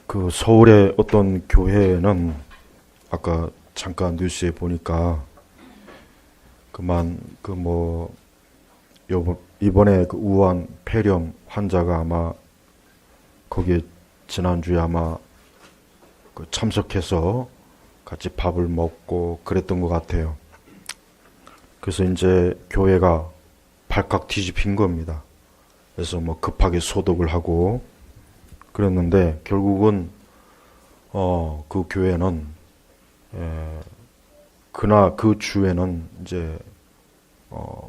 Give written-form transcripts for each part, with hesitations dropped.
그 서울의 어떤 교회는 아까 잠깐 뉴스에 보니까 그만 이번에 그 우한 폐렴 환자가 아마 거기에 지난주에 아마 그 참석해서 같이 밥을 먹고 그랬던 것 같아요. 그래서 이제 교회가 발칵 뒤집힌 겁니다. 그래서 뭐 급하게 소독을 하고 그랬는데 결국은 그 교회는 그날 그 주에는 이제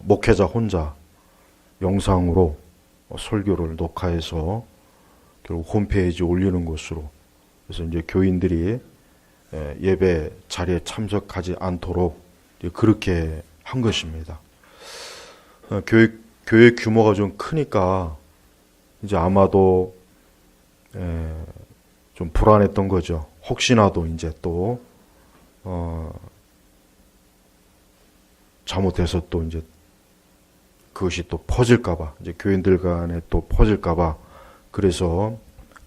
목회자 혼자 영상으로 설교를 녹화해서 결국 홈페이지에 올리는 것으로, 그래서 이제 교인들이 예배 자리에 참석하지 않도록 그렇게 한 것입니다. 교회 규모가 좀 크니까 이제 아마도 좀 불안했던 거죠. 혹시나도 이제 또 잘못해서 또 이제 그것이 또 퍼질까봐, 이제 교인들 간에 또 퍼질까봐, 그래서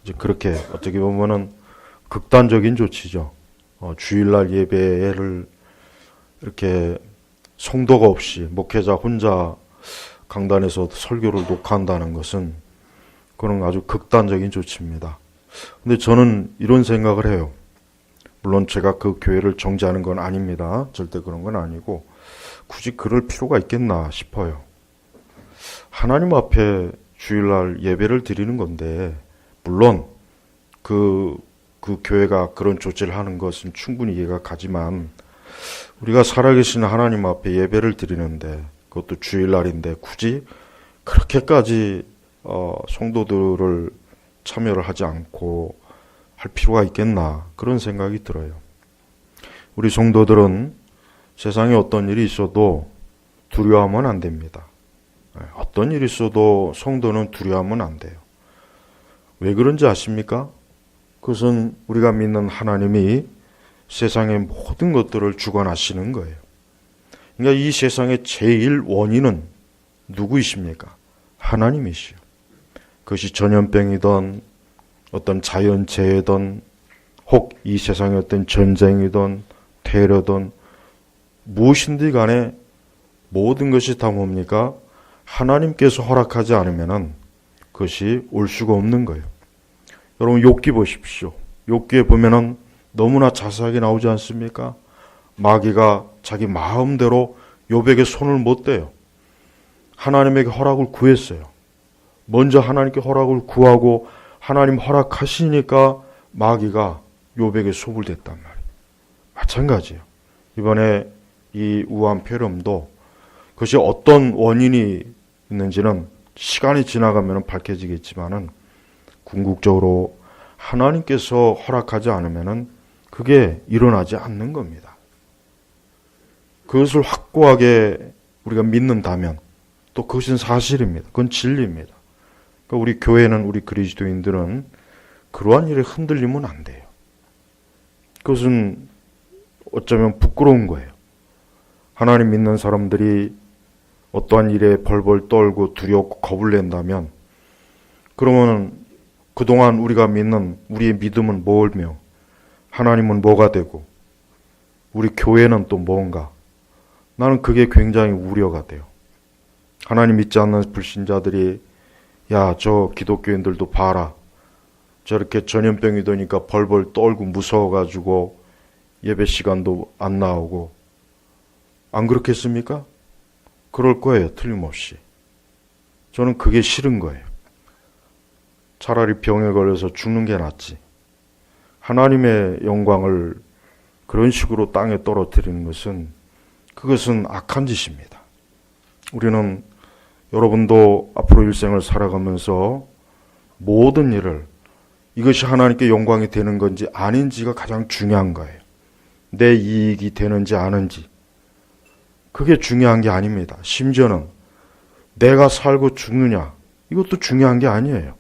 이제 그렇게 어떻게 보면은 극단적인 조치죠. 주일날 예배를 이렇게 성도가 없이 목회자 혼자 강단에서 설교를 녹화한다는 것은 그런 아주 극단적인 조치입니다. 근데 저는 이런 생각을 해요. 물론 제가 그 교회를 정죄하는 건 아닙니다. 절대 그런 건 아니고 굳이 그럴 필요가 있겠나 싶어요. 하나님 앞에 주일날 예배를 드리는 건데, 물론 그 교회가 그런 조치를 하는 것은 충분히 이해가 가지만, 우리가 살아계신 하나님 앞에 예배를 드리는데, 그것도 주일날인데 굳이 그렇게까지 성도들을 참여를 하지 않고 할 필요가 있겠나, 그런 생각이 들어요. 우리 성도들은 세상에 어떤 일이 있어도 두려워하면 안 됩니다. 어떤 일이 있어도 성도는 두려워하면 안 돼요. 왜 그런지 아십니까? 그것은 우리가 믿는 하나님이 세상의 모든 것들을 주관하시는 거예요. 그러니까 이 세상의 제일 원인은 누구이십니까? 하나님이시요. 그것이 전염병이든 어떤 자연재해든 혹 이 세상의 어떤 전쟁이든 테러든 무엇인지 간에 모든 것이 다 뭡니까? 하나님께서 허락하지 않으면은 그것이 올 수가 없는 거예요. 여러분 욥기 보십시오. 욥기에 보면은 너무나 자세하게 나오지 않습니까? 마귀가 자기 마음대로 욥에게 손을 못 대요. 하나님에게 허락을 구했어요. 먼저 하나님께 허락을 구하고 하나님 허락하시니까 마귀가 욥에게 손을 댔단 말이에요. 마찬가지예요. 이번에 이 우한 폐렴도 그것이 어떤 원인이 있는지는 시간이 지나가면 밝혀지겠지만은 궁극적으로 하나님께서 허락하지 않으면은 그게 일어나지 않는 겁니다. 그것을 확고하게 우리가 믿는다면 또 그것은 사실입니다. 그건 진리입니다. 그러니까 우리 교회는, 우리 그리스도인들은 그러한 일에 흔들리면 안 돼요. 그것은 어쩌면 부끄러운 거예요. 하나님 믿는 사람들이 어떠한 일에 벌벌 떨고 두렵고 겁을 낸다면, 그러면 그동안 우리가 믿는 우리의 믿음은 뭘며, 하나님은 뭐가 되고, 우리 교회는 또 뭔가, 나는 그게 굉장히 우려가 돼요. 하나님 믿지 않는 불신자들이 야, 저 기독교인들도 봐라, 저렇게 전염병이 되니까 벌벌 떨고 무서워가지고 예배 시간도 안 나오고, 안 그렇겠습니까? 그럴 거예요, 틀림없이. 저는 그게 싫은 거예요. 차라리 병에 걸려서 죽는 게 낫지. 하나님의 영광을 그런 식으로 땅에 떨어뜨리는 것은, 그것은 악한 짓입니다. 우리는, 여러분도 앞으로 일생을 살아가면서 모든 일을 이것이 하나님께 영광이 되는 건지 아닌지가 가장 중요한 거예요. 내 이익이 되는지 아는지. 그게 중요한 게 아닙니다. 심지어는 내가 살고 죽느냐, 이것도 중요한 게 아니에요.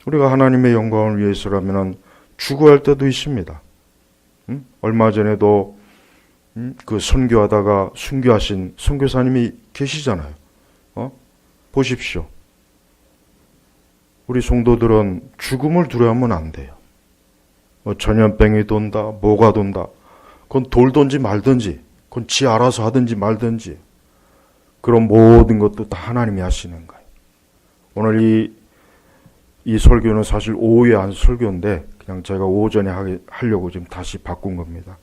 우리가 하나님의 영광을 위해서라면 죽어야 할 때도 있습니다. 얼마 전에도 그 선교하다가 순교하신 선교사님이 계시잖아요. 보십시오. 우리 성도들은 죽음을 두려워하면 안 돼요. 전염병이 돈다, 뭐가 돈다. 그건 돌든지 말든지, 그건 지 알아서 하든지 말든지. 그런 모든 것도 다 하나님이 하시는 거예요. 오늘 이 설교는 사실 오후에 한 설교인데 그냥 제가 오전에 하려고 지금 다시 바꾼 겁니다.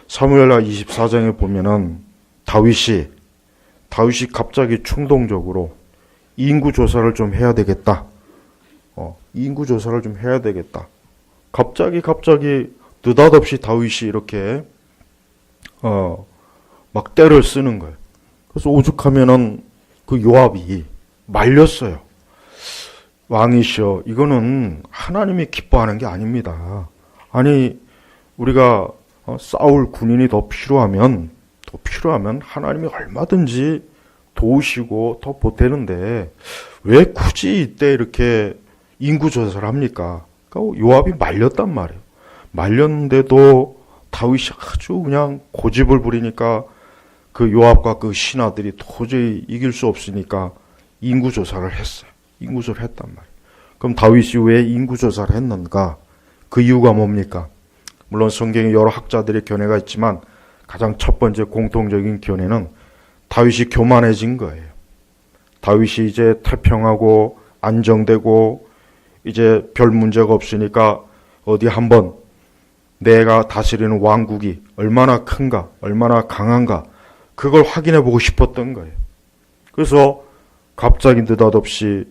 사무엘하 24장에 보면은 다윗이 갑자기 충동적으로 인구 조사를 좀 해야 되겠다. 인구 조사를 좀 해야 되겠다. 갑자기 느닷없이 다윗이 이렇게 막 때를 쓰는 거예요. 그래서 오죽하면은 그 요압이 말렸어요. 왕이시여, 이거는 하나님이 기뻐하는 게 아닙니다. 아니, 우리가 싸울 군인이 더 필요하면 하나님이 얼마든지 도우시고 더 보태는데 왜 굳이 이때 이렇게 인구 조사를 합니까? 그러니까 요압이 말렸단 말이에요. 말렸는데도 다윗이 아주 그냥 고집을 부리니까 그 요압과 그 신하들이 도저히 이길 수 없으니까 인구조사를 했어요. 인구조사를 했단 말이에요. 그럼 다윗이 왜 인구조사를 했는가? 그 이유가 뭡니까? 물론 성경에 여러 학자들의 견해가 있지만 가장 첫 번째 공통적인 견해는 다윗이 교만해진 거예요. 다윗이 이제 태평하고 안정되고 이제 별 문제가 없으니까 어디 한번 내가 다스리는 왕국이 얼마나 큰가, 얼마나 강한가 그걸 확인해 보고 싶었던 거예요. 그래서 갑자기 느닷없이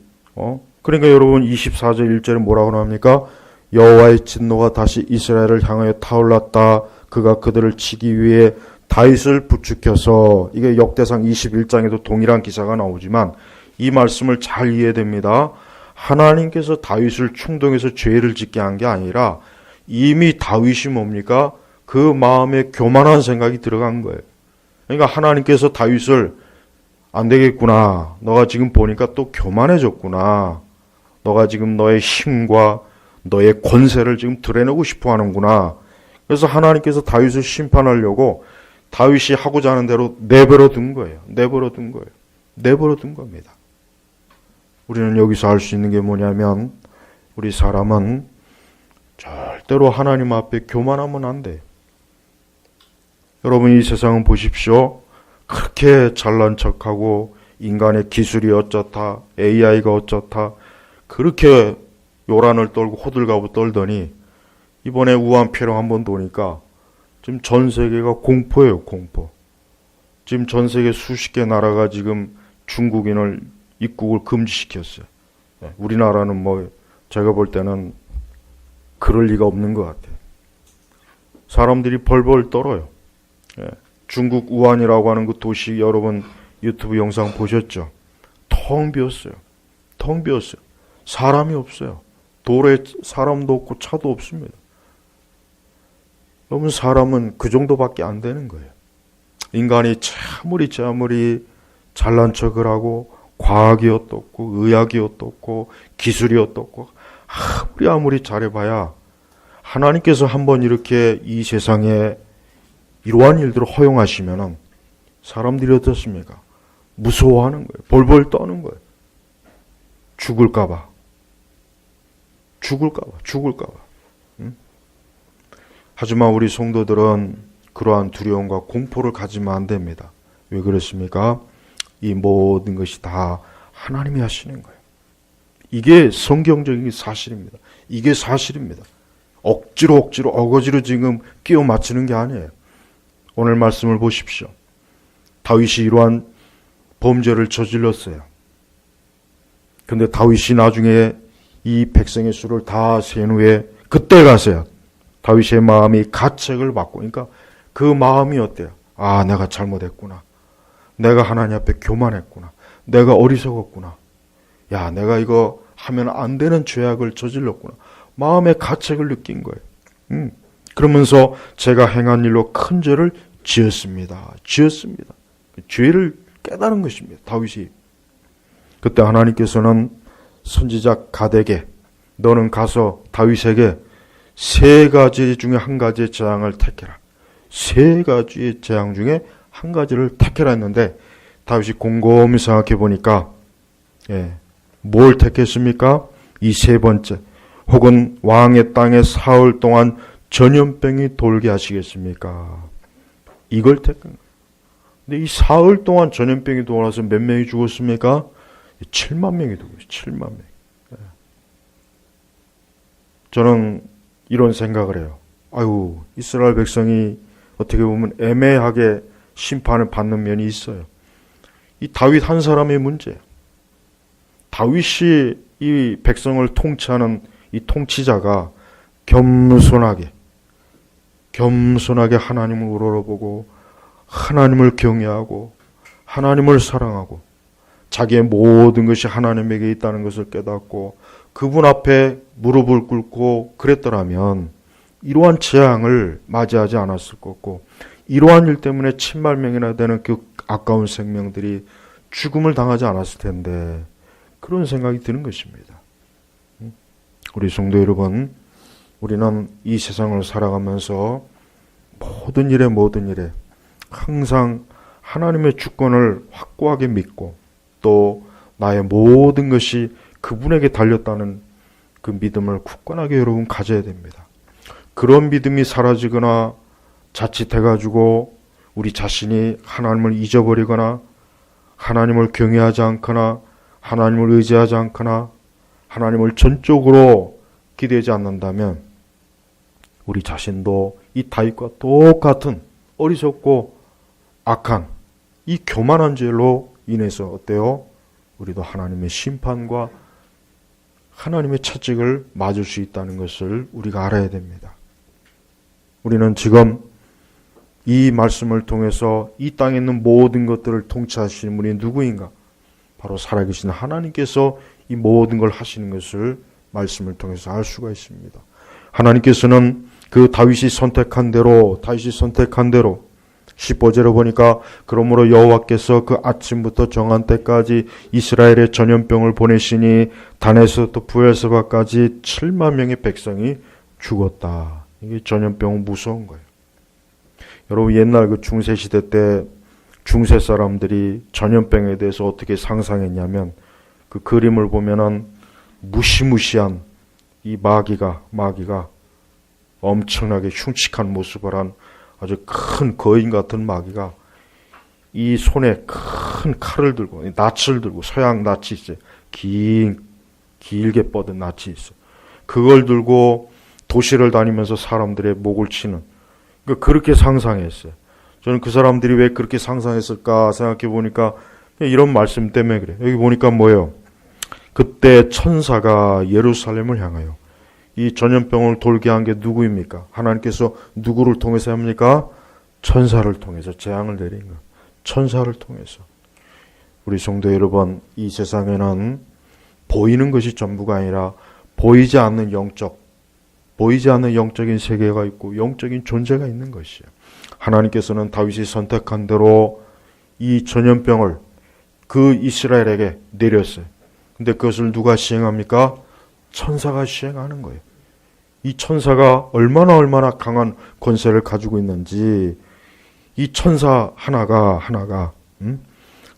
그러니까 여러분 24절 1절에 뭐라고 나옵니까? 여호와의 진노가 다시 이스라엘을 향하여 타올랐다. 그가 그들을 치기 위해 다윗을 부추겨서, 이게 역대상 21장에도 동일한 기사가 나오지만 이 말씀을 잘 이해됩니다. 하나님께서 다윗을 충동해서 죄를 짓게 한 게 아니라 이미 다윗이 뭡니까? 그 마음에 교만한 생각이 들어간 거예요. 그러니까 하나님께서 다윗을 안 되겠구나. 너가 지금 보니까 또 교만해졌구나. 너가 지금 너의 힘과 너의 권세를 지금 드러내고 싶어 하는구나. 그래서 하나님께서 다윗을 심판하려고 다윗이 하고자 하는 대로 내버려 둔 거예요. 내버려 둔 겁니다. 우리는 여기서 알 수 있는 게 뭐냐면 우리 사람은 절대로 하나님 앞에 교만하면 안 돼요. 여러분 이 세상은 보십시오. 그렇게 잘난 척하고 인간의 기술이 어쩌다 AI가 어쩌다 그렇게 요란을 떨고 호들갑을 떨더니 이번에 우한폐렴 한번 도니까 지금 전 세계가 공포예요. 공포. 지금 전 세계 수십 개 나라가 지금 중국인을 입국을 금지시켰어요. 우리나라는 뭐 제가 볼 때는 그럴 리가 없는 것 같아요. 사람들이 벌벌 떨어요. 중국 우한이라고 하는 그 도시 여러분 유튜브 영상 보셨죠? 텅 비었어요. 텅 비었어요. 사람이 없어요. 도로에 사람도 없고 차도 없습니다. 여러분 사람은 그 정도밖에 안 되는 거예요. 인간이 아무리 잘난 척을 하고 과학이 어떻고 의학이 어떻고 기술이 어떻고 아무리 잘해봐야 하나님께서 한번 이렇게 이 세상에 이러한 일들을 허용하시면은 사람들이 어떻습니까? 무서워하는 거예요. 벌벌 떠는 거예요. 죽을까봐. 응? 하지만 우리 성도들은 그러한 두려움과 공포를 가지면 안 됩니다. 왜 그렇습니까? 이 모든 것이 다 하나님이 하시는 거예요. 이게 성경적인 사실입니다. 이게 사실입니다. 억지로 어거지로 지금 끼워 맞추는 게 아니에요. 오늘 말씀을 보십시오. 다윗이 이러한 범죄를 저질렀어요. 근데 다윗이 나중에 이 백성의 수를 다 센 후에 그때 가서야 다윗의 마음이 가책을 받고, 그러니까 그 마음이 어때요? 아, 내가 잘못했구나. 내가 하나님 앞에 교만했구나. 내가 어리석었구나. 야, 내가 이거 하면 안 되는 죄악을 저질렀구나. 마음의 가책을 느낀 거예요. 그러면서 제가 행한 일로 큰 죄를 지었습니다. 죄를 깨달은 것입니다. 다윗이. 그때 하나님께서는 선지자 갓에게 너는 가서 다윗에게 3가지 중에 한 가지의 재앙을 택해라. 3가지의 재앙 중에 한 가지를 택해라 했는데 다윗이 곰곰이 생각해 보니까 뭘 택했습니까? 이 3번째. 혹은 왕의 땅에 사흘 동안 전염병이 돌게 하시겠습니까? 이걸 택한 거예요. 근데 이 사흘 동안 전염병이 돌아서 몇 명이 죽었습니까? 7만 명이 죽었어요. 7만 명. 저는 이런 생각을 해요. 아유, 이스라엘 백성이 어떻게 보면 애매하게 심판을 받는 면이 있어요. 이 다윗 한 사람의 문제예요. 다윗이 이 백성을 통치하는 이 통치자가 겸손하게 하나님을 우러러보고 하나님을 경외하고 하나님을 사랑하고 자기의 모든 것이 하나님에게 있다는 것을 깨닫고 그분 앞에 무릎을 꿇고 그랬더라면 이러한 재앙을 맞이하지 않았을 거고 이러한 일 때문에 7만 명이나 되는 그 아까운 생명들이 죽음을 당하지 않았을 텐데 그런 생각이 드는 것입니다. 우리 성도 여러분, 우리는 이 세상을 살아가면서 모든 일에 항상 하나님의 주권을 확고하게 믿고 또 나의 모든 것이 그분에게 달렸다는 그 믿음을 굳건하게 여러분 가져야 됩니다. 그런 믿음이 사라지거나 자칫해가지고 우리 자신이 하나님을 잊어버리거나 하나님을 경외하지 않거나 하나님을 의지하지 않거나 하나님을 전적으로 기대하지 않는다면 우리 자신도 이 다윗과 똑같은 어리석고 악한 이 교만한 죄로 인해서 어때요? 우리도 하나님의 심판과 하나님의 채찍을 맞을 수 있다는 것을 우리가 알아야 됩니다. 우리는 지금 이 말씀을 통해서 이 땅에 있는 모든 것들을 통치하시는 분이 누구인가? 바로 살아계신 하나님께서 이 모든 걸 하시는 것을 말씀을 통해서 알 수가 있습니다. 하나님께서는 그 다윗이 선택한 대로 15절에 보니까 그러므로 여호와께서 그 아침부터 정한 때까지 이스라엘의 전염병을 보내시니 단에서부터 부엘세바까지 7만 명의 백성이 죽었다. 이게 전염병은 무서운 거예요. 여러분 옛날 그 중세시대 때 중세 사람들이 전염병에 대해서 어떻게 상상했냐면 그 그림을 보면은 무시무시한 이 마귀가 엄청나게 흉측한 모습을 한 아주 큰 거인 같은 마귀가 이 손에 큰 칼을 들고 낯을 들고 서양 낯이 있어요. 길게 뻗은 낯이 있어요. 그걸 들고 도시를 다니면서 사람들의 목을 치는 그렇게 상상했어요. 저는 그 사람들이 왜 그렇게 상상했을까 생각해 보니까 이런 말씀 때문에 그래요. 여기 보니까 뭐예요? 그때 천사가 예루살렘을 향하여 이 전염병을 돌게 한 게 누구입니까? 하나님께서 누구를 통해서 합니까? 천사를 통해서 재앙을 내린 것. 천사를 통해서. 우리 성도 여러분, 이 세상에는 보이는 것이 전부가 아니라 보이지 않는 영적인 세계가 있고 영적인 존재가 있는 것이에요. 하나님께서는 다윗이 선택한 대로 이 전염병을 그 이스라엘에게 내렸어요. 근데 그것을 누가 시행합니까? 천사가 시행하는 거예요. 이 천사가 얼마나 강한 권세를 가지고 있는지 이 천사 하나가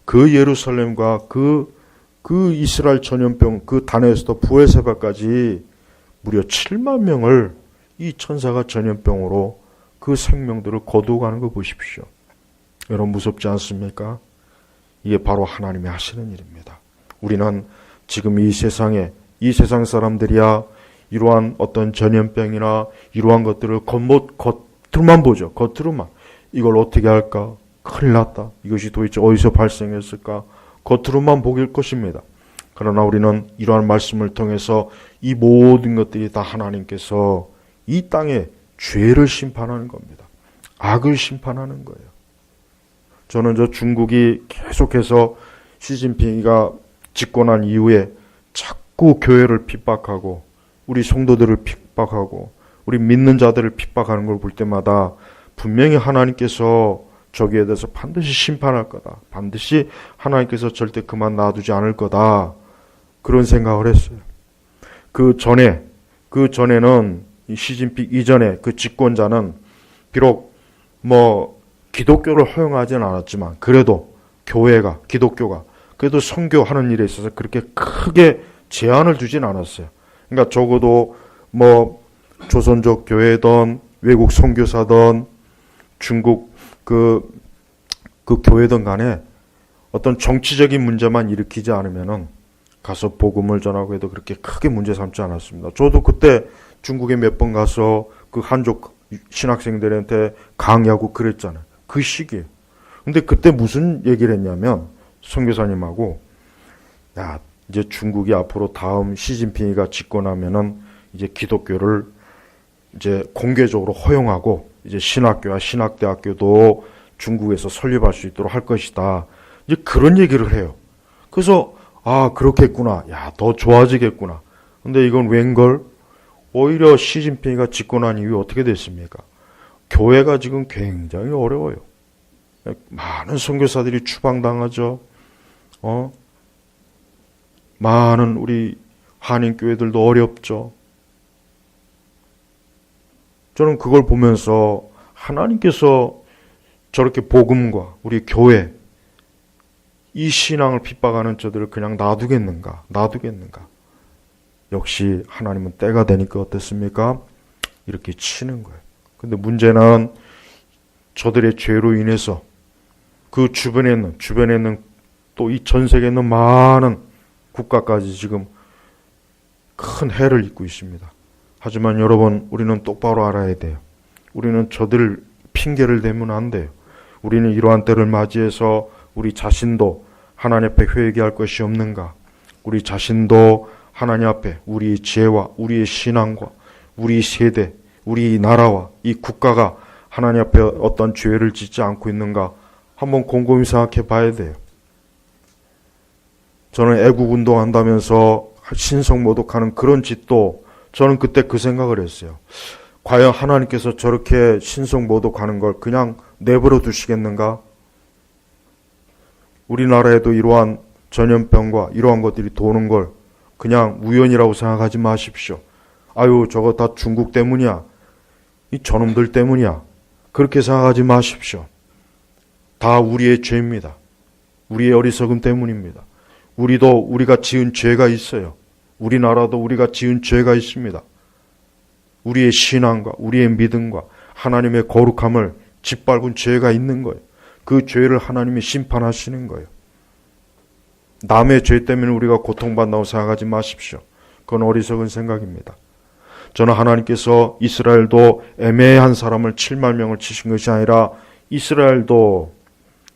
그 예루살렘과 그 이스라엘 전염병 그 단에서도 부엘세바까지 무려 7만 명을 이 천사가 전염병으로 그 생명들을 거두어가는 거 보십시오. 여러분 무섭지 않습니까? 이게 바로 하나님이 하시는 일입니다. 우리는 지금 이 세상 사람들이야 이러한 어떤 전염병이나 이러한 것들을 겉으로만 보죠. 겉으로만. 이걸 어떻게 할까? 큰일 났다. 이것이 도대체 어디서 발생했을까? 겉으로만 보길 것입니다. 그러나 우리는 이러한 말씀을 통해서 이 모든 것들이 다 하나님께서 이 땅에 죄를 심판하는 겁니다. 악을 심판하는 거예요. 저는 저 중국이 계속해서 시진핑이가 집권한 이후에 자꾸 교회를 핍박하고 우리 성도들을 핍박하고 우리 믿는 자들을 핍박하는 걸 볼 때마다 분명히 하나님께서 저기에 대해서 반드시 심판할 거다. 반드시 하나님께서 절대 그만 놔두지 않을 거다. 그런 생각을 했어요. 그 전에는 시진핑 이전에 그 집권자는 비록 기독교를 허용하지는 않았지만 그래도 기독교가 그래도 선교하는 일에 있어서 그렇게 크게 제한을 두진 않았어요. 그러니까 적어도 조선족 교회든 외국 선교사든 중국 그 교회든 간에 어떤 정치적인 문제만 일으키지 않으면은 가서 복음을 전하고 해도 그렇게 크게 문제 삼지 않았습니다. 저도 그때 중국에 몇 번 가서 그 한족 신학생들한테 강의하고 그랬잖아요. 그 시기에. 근데 그때 무슨 얘기를 했냐면 선교사님하고 야, 이제 중국이 앞으로 다음 시진핑이가 집권하면은 이제 기독교를 이제 공개적으로 허용하고 이제 신학교와 신학대학교도 중국에서 설립할 수 있도록 할 것이다. 이제 그런 얘기를 해요. 그래서 아, 그렇겠구나. 야, 더 좋아지겠구나. 근데 이건 웬걸? 오히려 시진핑이가 집권한 이후에 어떻게 됐습니까? 교회가 지금 굉장히 어려워요. 많은 선교사들이 추방당하죠. 많은 우리 한인교회들도 어렵죠. 저는 그걸 보면서 하나님께서 저렇게 복음과 우리 교회 이 신앙을 핍박하는 저들을 그냥 놔두겠는가? 역시 하나님은 때가 되니까 어땠습니까? 이렇게 치는 거예요. 근데 문제는 저들의 죄로 인해서 그 주변에 있는 또 이 전 세계에 있는 많은 국가까지 지금 큰 해를 입고 있습니다. 하지만 여러분, 우리는 똑바로 알아야 돼요. 우리는 저들 핑계를 대면 안 돼요. 우리는 이러한 때를 맞이해서 우리 자신도 하나님 앞에 회개할 것이 없는가? 우리 자신도 하나님 앞에 우리의 죄와 우리의 신앙과 우리 세대, 우리 나라와 이 국가가 하나님 앞에 어떤 죄를 짓지 않고 있는가? 한번 곰곰이 생각해 봐야 돼요. 저는 애국운동 한다면서 신성 모독하는 그런 짓도 저는 그때 그 생각을 했어요. 과연 하나님께서 저렇게 신성 모독하는 걸 그냥 내버려 두시겠는가? 우리나라에도 이러한 전염병과 이러한 것들이 도는 걸 그냥 우연이라고 생각하지 마십시오. 아유, 저거 다 중국 때문이야. 이 저놈들 때문이야. 그렇게 생각하지 마십시오. 다 우리의 죄입니다. 우리의 어리석음 때문입니다. 우리가 지은 죄가 있어요. 우리나라도 우리가 지은 죄가 있습니다. 우리의 신앙과 우리의 믿음과 하나님의 거룩함을 짓밟은 죄가 있는 거예요. 그 죄를 하나님이 심판하시는 거예요. 남의 죄 때문에 우리가 고통받는다고 생각하지 마십시오. 그건 어리석은 생각입니다. 저는 하나님께서 이스라엘도 애매한 사람을 7만 명을 치신 것이 아니라 이스라엘도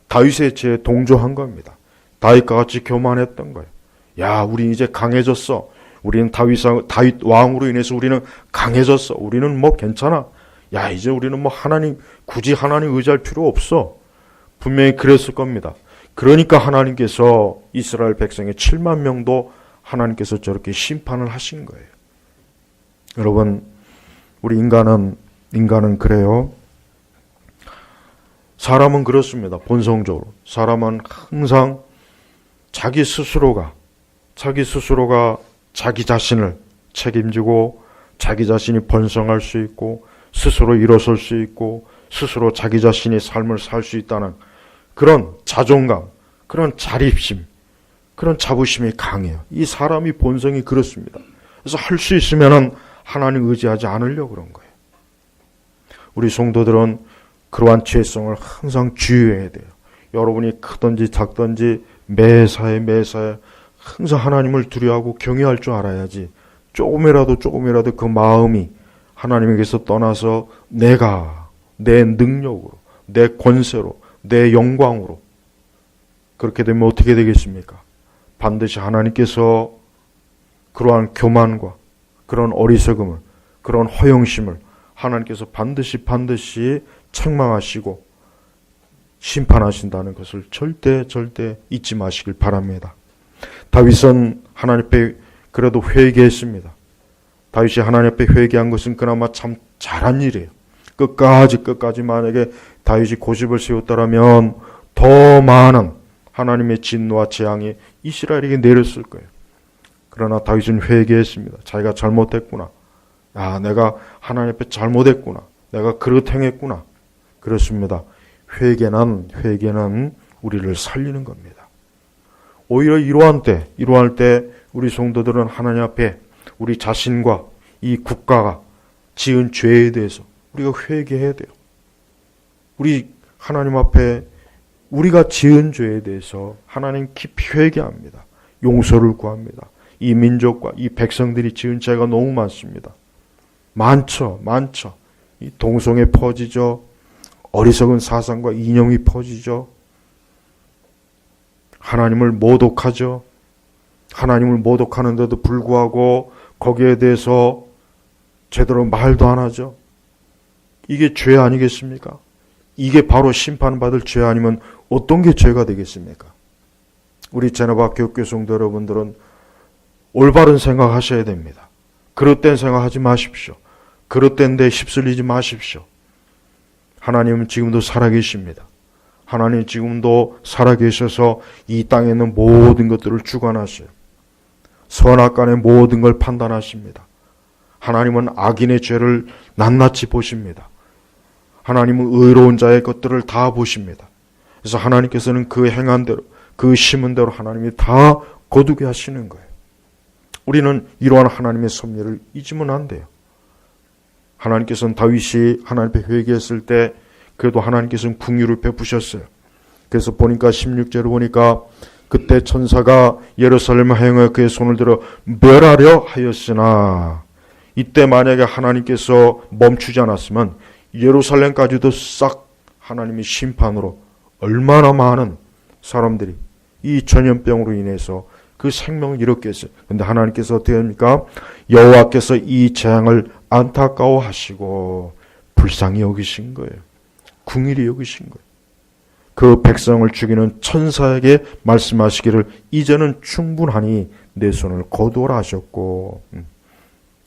다윗의 죄에 동조한 겁니다. 다윗과 같이 교만했던 거예요. 야, 우리 이제 강해졌어. 우리는 다윗 왕으로 인해서 우리는 강해졌어. 우리는 뭐 괜찮아. 야, 이제 우리는 뭐 굳이 하나님 의지할 필요 없어. 분명히 그랬을 겁니다. 그러니까 하나님께서 이스라엘 백성의 7만 명도 하나님께서 저렇게 심판을 하신 거예요. 여러분, 우리 인간은 그래요. 사람은 그렇습니다. 본성적으로. 사람은 항상 자기 스스로가 자기 자신을 책임지고 자기 자신이 번성할 수 있고 스스로 일어설 수 있고 스스로 자기 자신의 삶을 살 수 있다는 그런 자존감, 그런 자립심, 그런 자부심이 강해요. 이 사람이 본성이 그렇습니다. 그래서 할 수 있으면 하나님 의지하지 않으려고 그런 거예요. 우리 성도들은 그러한 죄성을 항상 주의해야 돼요. 여러분이 크든지 작든지 매사에 항상 하나님을 두려워하고 경외할 줄 알아야지. 조금이라도 그 마음이 하나님에게서 떠나서 내가 내 능력으로, 내 권세로, 내 영광으로 그렇게 되면 어떻게 되겠습니까? 반드시 하나님께서 그러한 교만과 그런 어리석음을, 그런 허영심을 하나님께서 반드시 책망하시고 심판하신다는 것을 절대 잊지 마시길 바랍니다. 다윗은 하나님 앞에 그래도 회개했습니다. 다윗이 하나님 앞에 회개한 것은 그나마 참 잘한 일이에요. 끝까지 만약에 다윗이 고집을 세웠더라면 더 많은 하나님의 진노와 재앙이 이스라엘에게 내렸을 거예요. 그러나 다윗은 회개했습니다. 자기가 잘못했구나. 아, 내가 하나님 앞에 잘못했구나. 내가 그릇 행했구나. 그렇습니다. 회개는 우리를 살리는 겁니다. 오히려 이러한 때 우리 성도들은 하나님 앞에 우리 자신과 이 국가가 지은 죄에 대해서 우리가 회개해야 돼요. 우리 하나님 앞에 우리가 지은 죄에 대해서 하나님 깊이 회개합니다. 용서를 구합니다. 이 민족과 이 백성들이 지은 죄가 너무 많습니다. 많죠. 이 동성애 퍼지죠. 어리석은 사상과 이념이 퍼지죠. 하나님을 모독하죠. 하나님을 모독하는데도 불구하고 거기에 대해서 제대로 말도 안 하죠. 이게 죄 아니겠습니까? 이게 바로 심판받을 죄 아니면 어떤 게 죄가 되겠습니까? 우리 제노바 교회 성도 여러분들은 올바른 생각하셔야 됩니다. 그릇된 생각하지 마십시오. 그릇된 데 휩쓸리지 마십시오. 하나님은 지금도 살아계십니다. 하나님 지금도 살아계셔서 이 땅에 있는 모든 것들을 주관하셔요. 선악간의 모든 걸 판단하십니다. 하나님은 악인의 죄를 낱낱이 보십니다. 하나님은 의로운 자의 것들을 다 보십니다. 그래서 하나님께서는 그 행한 대로, 그 심은 대로 하나님이 다 거두게 하시는 거예요. 우리는 이러한 하나님의 섭리를 잊으면 안 돼요. 하나님께서는 다윗이 하나님 앞에 회개했을 때 그래도 하나님께서는 긍휼을 베푸셨어요. 그래서 보니까 16절을 보니까 그때 천사가 예루살렘을 향하여 그의 손을 들어 멸하려 하였으나, 이때 만약에 하나님께서 멈추지 않았으면 예루살렘까지도 싹 하나님의 심판으로 얼마나 많은 사람들이 이 전염병으로 인해서 그 생명을 잃었겠어요. 그런데 하나님께서 어떻게 합니까? 여호와께서 이 재앙을 안타까워하시고 불쌍히 여기신 거예요. 긍휼히 여기신 거예요. 그 백성을 죽이는 천사에게 말씀하시기를 이제는 충분하니 내 손을 거두어라 하셨고,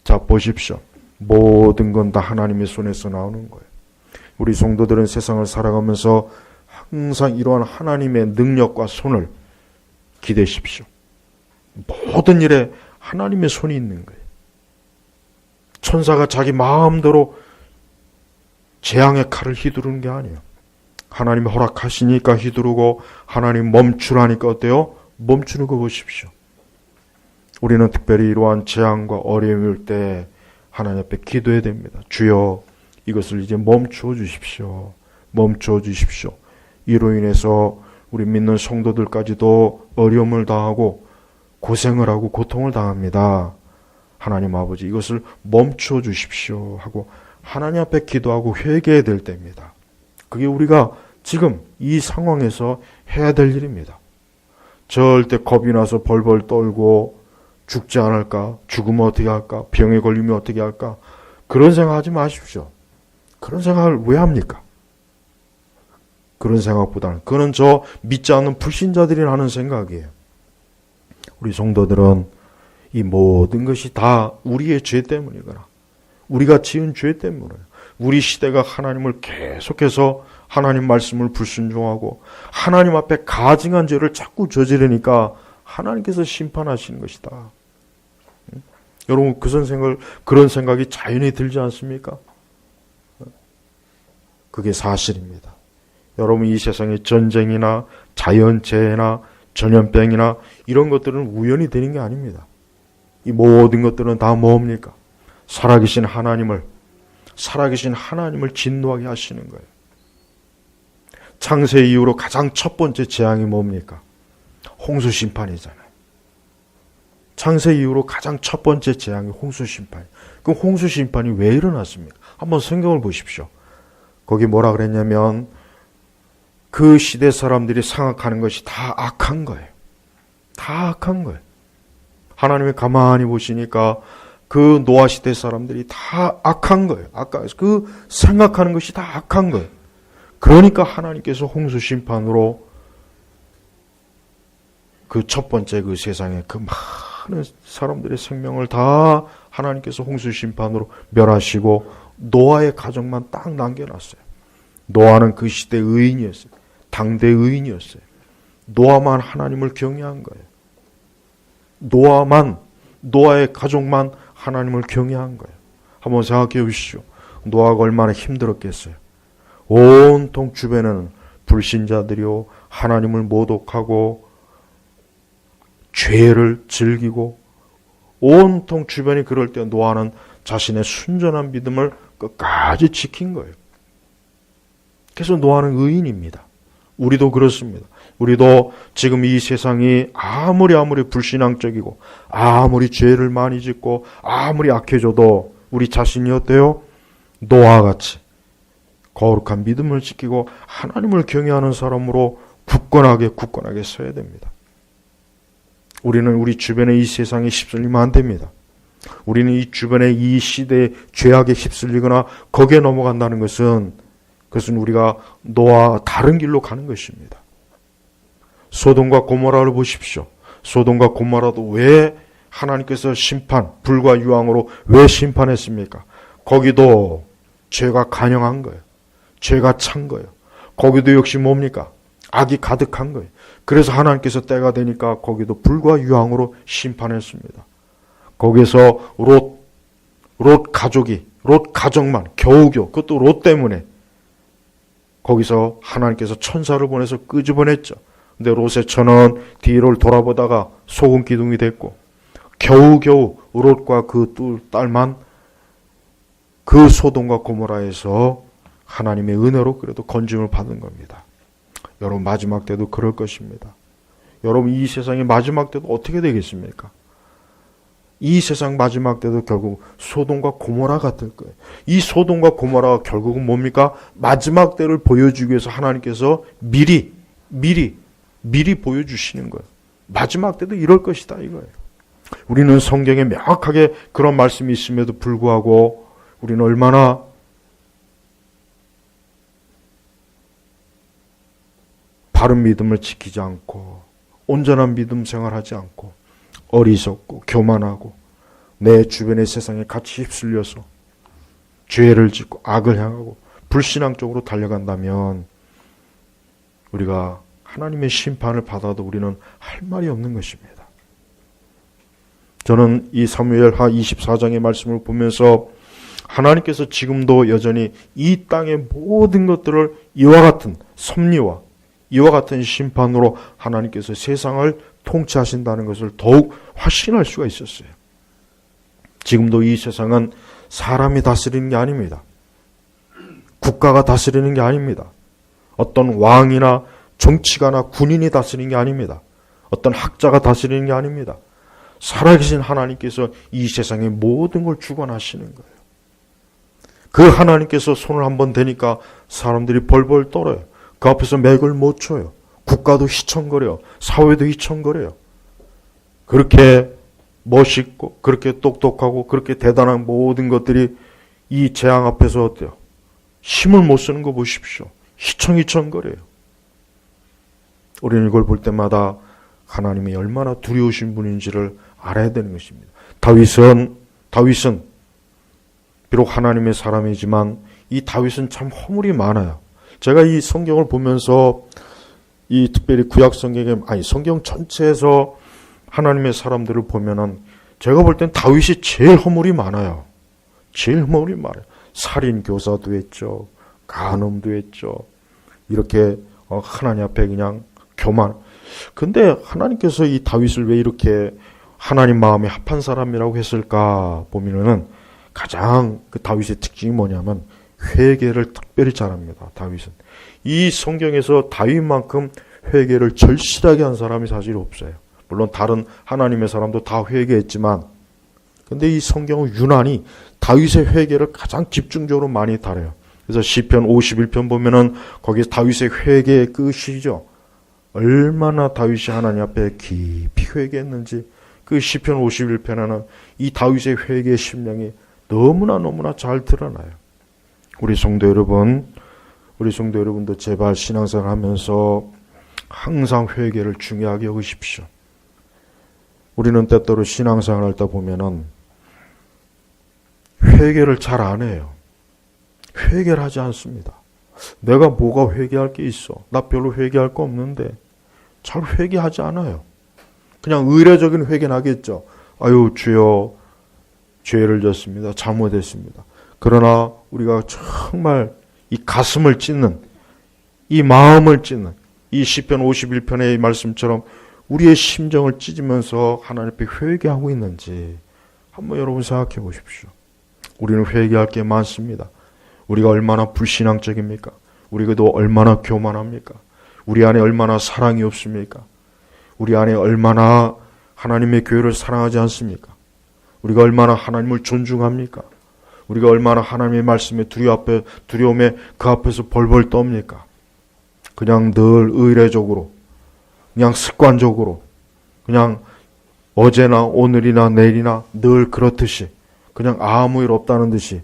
자 보십시오. 모든 건 다 하나님의 손에서 나오는 거예요. 우리 성도들은 세상을 살아가면서 항상 이러한 하나님의 능력과 손을 기대십시오. 모든 일에 하나님의 손이 있는 거예요. 천사가 자기 마음대로 재앙의 칼을 휘두르는 게 아니에요. 하나님이 허락하시니까 휘두르고, 하나님 멈추라니까 어때요? 멈추는 거 보십시오. 우리는 특별히 이러한 재앙과 어려움일 때 하나님 앞에 기도해야 됩니다. 주여, 이것을 이제 멈추어 주십시오. 멈추어 주십시오. 이로 인해서 우리 믿는 성도들까지도 어려움을 당하고 고생을 하고 고통을 당합니다. 하나님 아버지, 이것을 멈추어 주십시오 하고 하나님 앞에 기도하고 회개해야 될 때입니다. 그게 우리가 지금 이 상황에서 해야 될 일입니다. 절대 겁이 나서 벌벌 떨고 죽지 않을까? 죽으면 어떻게 할까? 병에 걸리면 어떻게 할까? 그런 생각하지 마십시오. 그런 생각을 왜 합니까? 그런 생각보다는 그거는 저 믿지 않는 불신자들이 하는 생각이에요. 우리 성도들은 이 모든 것이 다 우리의 죄 때문이거나 우리가 지은 죄 때문에, 우리 시대가 하나님을 계속해서 하나님 말씀을 불순종하고 하나님 앞에 가증한 죄를 자꾸 저지르니까 하나님께서 심판하시는 것이다. 여러분, 그런 생각이 자연히 들지 않습니까? 그게 사실입니다. 여러분, 이 세상에 전쟁이나 자연재해나 전염병이나 이런 것들은 우연히 되는 게 아닙니다. 이 모든 것들은 다 뭡니까? 살아계신 하나님을 진노하게 하시는 거예요. 창세 이후로 가장 첫 번째 재앙이 뭡니까? 홍수 심판이잖아요. 창세 이후로 가장 첫 번째 재앙이 홍수 심판. 그럼 홍수 심판이 왜 일어났습니까? 한번 성경을 보십시오. 거기 뭐라 그랬냐면 그 시대 사람들이 생각하는 것이 다 악한 거예요. 다 악한 거예요. 하나님이 가만히 보시니까 그 노아 시대 사람들이 다 악한 거예요. 그 생각하는 것이 다 악한 거예요. 그러니까 하나님께서 홍수 심판으로 그 첫 번째 그 세상에 그 많은 사람들의 생명을 다 하나님께서 홍수 심판으로 멸하시고 노아의 가정만 딱 남겨놨어요. 노아는 그 시대 의인이었어요. 당대 의인이었어요. 노아만 하나님을 경외한 거예요. 노아의 가족만 하나님을 경외한 거예요. 한번 생각해 보십시오. 노아가 얼마나 힘들었겠어요. 온통 주변에는 불신자들이요, 하나님을 모독하고 죄를 즐기고 온통 주변이 그럴 때 노아는 자신의 순전한 믿음을 끝까지 지킨 거예요. 그래서 노아는 의인입니다. 우리도 그렇습니다. 우리도 지금 이 세상이 아무리 불신앙적이고 아무리 죄를 많이 짓고 아무리 악해져도 우리 자신이 어때요? 노아와 같이 거룩한 믿음을 지키고 하나님을 경외하는 사람으로 굳건하게 서야 됩니다. 우리는 우리 주변의 이 세상에 휩쓸리면 안 됩니다. 우리는 이 주변의 이 시대의 죄악에 휩쓸리거나 거기에 넘어간다는 것은 우리가 노아와 다른 길로 가는 것입니다. 소돔과 고모라를 보십시오. 소돔과 고모라도 왜 하나님께서 불과 유황으로 왜 심판했습니까? 거기도 죄가 간영한 거예요. 죄가 찬 거예요. 거기도 역시 뭡니까? 악이 가득한 거예요. 그래서 하나님께서 때가 되니까 거기도 불과 유황으로 심판했습니다. 거기서 롯 가족만 겨우겨우, 그것도 롯 때문에 거기서 하나님께서 천사를 보내서 끄집어냈죠. 근데 롯의 처는 뒤를 돌아보다가 소금 기둥이 됐고 겨우겨우 롯과 그 두 딸만 그 소돔과 고모라에서 하나님의 은혜로 그래도 건짐을 받은 겁니다. 여러분 마지막 때도 그럴 것입니다. 여러분 이 세상의 마지막 때도 어떻게 되겠습니까? 이 세상 마지막 때도 결국 소돔과 고모라 같을 거예요. 이 소돔과 고모라가 결국은 뭡니까? 마지막 때를 보여주기 위해서 하나님께서 미리 보여주시는 거예요. 마지막 때도 이럴 것이다 이거예요. 우리는 성경에 명확하게 그런 말씀이 있음에도 불구하고 우리는 얼마나 바른 믿음을 지키지 않고 온전한 믿음 생활하지 않고 어리석고 교만하고 내 주변의 세상에 같이 휩쓸려서 죄를 짓고 악을 향하고 불신앙적으로 달려간다면 우리가 하나님의 심판을 받아도 우리는 할 말이 없는 것입니다. 저는 이 사무엘하 24장의 말씀을 보면서 하나님께서 지금도 여전히 이 땅의 모든 것들을 이와 같은 섭리와 이와 같은 심판으로 하나님께서 세상을 통치하신다는 것을 더욱 확신할 수가 있었어요. 지금도 이 세상은 사람이 다스리는 게 아닙니다. 국가가 다스리는 게 아닙니다. 어떤 왕이나 정치가나 군인이 다스리는 게 아닙니다. 어떤 학자가 다스리는 게 아닙니다. 살아계신 하나님께서 이 세상의 모든 걸 주관하시는 거예요. 그 하나님께서 손을 한번 대니까 사람들이 벌벌 떨어요. 그 앞에서 맥을 못 쳐요. 국가도 휘청거려요. 사회도 휘청거려요. 그렇게 멋있고 그렇게 똑똑하고 그렇게 대단한 모든 것들이 이 재앙 앞에서 어때요? 힘을 못 쓰는 거 보십시오. 휘청휘청거려요. 우리는 이걸 볼 때마다 하나님이 얼마나 두려우신 분인지를 알아야 되는 것입니다. 다윗은 비록 하나님의 사람이지만 이 다윗은 참 허물이 많아요. 제가 이 성경을 보면서 이 특별히 구약 성경에 성경 전체에서 하나님의 사람들을 보면은 제가 볼 땐 다윗이 제일 허물이 많아요. 제일 허물이 많아요. 살인 교사도 했죠. 간음도 했죠. 이렇게 하나님 앞에 그냥 교만. 근데 하나님께서 이 다윗을 왜 이렇게 하나님 마음에 합한 사람이라고 했을까 보면은 가장 그 다윗의 특징이 뭐냐면 회개를 특별히 잘합니다. 다윗은. 이 성경에서 다윗만큼 회개를 절실하게 한 사람이 사실 없어요. 물론 다른 하나님의 사람도 다 회개했지만 근데 이 성경은 유난히 다윗의 회개를 가장 집중적으로 많이 다뤄요. 그래서 시편 51편 보면은 거기서 다윗의 회개의 끝이죠. 얼마나 다윗이 하나님 앞에 깊이 회개했는지 그 시편 51편에는 이 다윗의 회개의 심령이 너무나 잘 드러나요. 우리 성도 여러분도 제발 신앙생활 하면서 항상 회개를 중요하게 여기십시오. 우리는 때때로 신앙생활 하다 보면은 회개를 잘 안 해요. 회개를 하지 않습니다. 내가 뭐가 회개할 게 있어? 나 별로 회개할 거 없는데 잘 회개하지 않아요. 그냥 의례적인 회개는 하겠죠. 아유 주여 죄를 졌습니다. 잘못했습니다. 그러나 우리가 정말 이 가슴을 찢는 이 마음을 찢는 이 시편 51편의 말씀처럼 우리의 심정을 찢으면서 하나님 앞에 회개하고 있는지 한번 여러분 생각해 보십시오. 우리는 회개할 게 많습니다. 우리가 얼마나 불신앙적입니까? 우리도 얼마나 교만합니까? 우리 안에 얼마나 사랑이 없습니까? 우리 안에 얼마나 하나님의 교회를 사랑하지 않습니까? 우리가 얼마나 하나님을 존중합니까? 우리가 얼마나 하나님의 말씀에 두려움에 그 앞에서 벌벌 떱니까? 그냥 늘 의례적으로, 그냥 습관적으로, 그냥 어제나 오늘이나 내일이나 늘 그렇듯이 그냥 아무 일 없다는 듯이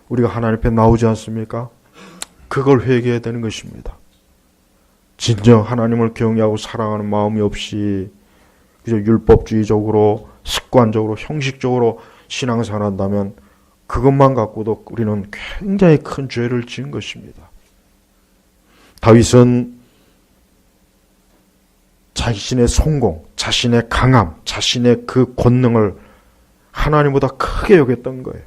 우리가 하나님 앞에 나오지 않습니까? 그걸 회개해야 되는 것입니다. 진정 하나님을 경외하고 사랑하는 마음이 없이 그저 율법주의적으로 습관적으로 형식적으로 신앙생활 한다면 그것만 갖고도 우리는 굉장히 큰 죄를 지은 것입니다. 다윗은 자신의 성공, 자신의 강함, 자신의 그 권능을 하나님보다 크게 여겼던 거예요.